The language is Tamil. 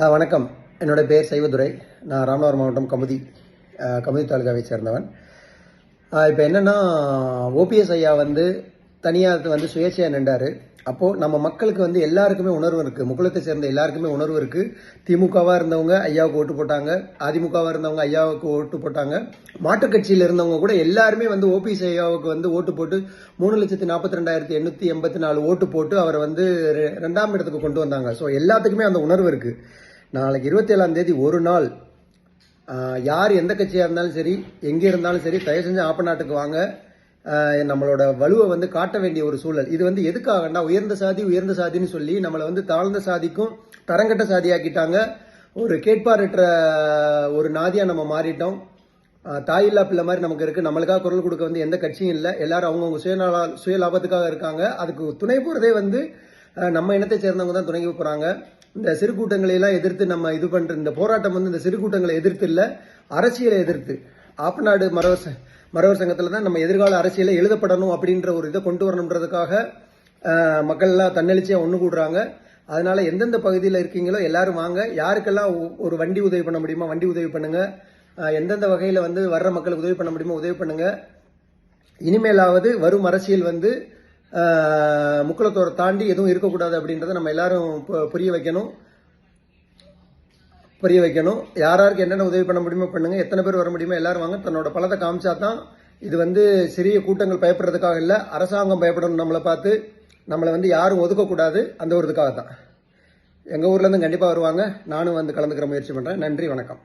வணக்கம். என்னோட பேர் சைவதுரை. நான் ராமநாதபுரம் மாவட்டம் கமுதி தாலுகாவை சேர்ந்தவன். இப்போ என்னென்னா, ஓபிஎஸ் ஐயா தனியாக சுயேட்சையாக நின்றார். அப்போது நம்ம மக்களுக்கு எல்லாருக்குமே உணர்வு இருக்குது. முக்குளத்தை சேர்ந்த எல்லாருக்குமே உணர்வு இருக்குது. திமுகவாக இருந்தவங்க ஐயாவுக்கு ஓட்டு போட்டாங்க, அதிமுகவாக இருந்தவங்க ஐயாவுக்கு ஓட்டு போட்டாங்க, மாற்றுக் கட்சியில் இருந்தவங்க கூட எல்லாருமே ஓபிஎஸ் ஐயாவுக்கு ஓட்டு போட்டு 3,42,884 ஓட்டு போட்டு அவரை 2ஆம் இடத்துக்கு கொண்டு வந்தாங்க. ஸோ எல்லாத்துக்குமே அந்த உணர்வு இருக்குது. நாளைக்கு 27ஆம் தேதி ஒரு நாள் யார் எந்த கட்சியாக இருந்தாலும் சரி, எங்கே இருந்தாலும் சரி, தயவு செஞ்சு ஆப்ப நாட்டுக்கு வாங்க. நம்மளோட வலுவை காட்ட வேண்டிய ஒரு சூழல். இது எதுக்காகனா, உயர்ந்த சாதின்னு சொல்லி நம்மளை தாழ்ந்த சாதிக்கும் தரங்கட்ட சாதியாக்கிட்டாங்க. ஒரு கேட்பாரற்ற ஒரு நாதியா நம்ம மாறிட்டோம். தாயில்லா பிள்ளை மாதிரி நமக்கு இருக்கு. நம்மளுக்காக குரல் கொடுக்க எந்த கட்சியும் இல்லை. எல்லாரும் அவங்கவுங்க சுய லாபத்துக்காக இருக்காங்க. அதுக்கு துணை போறதே நம்ம இனத்தை சேர்ந்தவங்க தான் துணை போறாங்க. இந்த சிறு கூட்டங்களை எல்லாம் எதிர்த்து நம்ம இது பண்ற இந்த போராட்டம் இந்த சிறு கூட்டங்களை எதிர்த்து இல்ல, அரசியலை எதிர்த்து. ஆப்பநாடு மறவர் சங்கத்துல தான் நம்ம எதிர்கால அரசியலை எழுதப்படணும் அப்படின்ற ஒரு இதை கொண்டு வரணுன்றதுக்காக மக்கள் எல்லாம் தன்னெழுச்சியா ஒண்ணு கூடுறாங்க. அதனால எந்தெந்த பகுதியில் இருக்கீங்களோ எல்லாரும் வாங்க. யாருக்கெல்லாம் ஒரு வண்டி உதவி பண்ண முடியுமா வண்டி உதவி பண்ணுங்க. எந்தெந்த வகையில வர்ற மக்களுக்கு உதவி பண்ண முடியுமோ உதவி பண்ணுங்க. இனிமேலாவது வரும் அரசியல் முக்குளத்தோரை தாண்டி எதுவும் இருக்கக்கூடாது அப்படின்றத நம்ம எல்லாரும் புரிய வைக்கணும். யாருக்கு என்னென்ன உதவி பண்ண முடியுமோ பண்ணுங்க. எத்தனை பேர் வர முடியுமோ எல்லாரும் வாங்க. தன்னோட பலத்தை காமிச்சா தான் இது சிறிய கூட்டங்கள் பயப்படுறதுக்காக இல்லை, அரசாங்கம் பயப்படணும் நம்மளை பார்த்து. நம்மளை யாரும் ஒதுக்கக்கூடாது, அந்த ஒரு இதுக்காக தான். எங்கள் ஊர்லேருந்து கண்டிப்பாக வருவாங்க. நானும் கலந்துக்கிற முயற்சி பண்ணுறேன். நன்றி, வணக்கம்.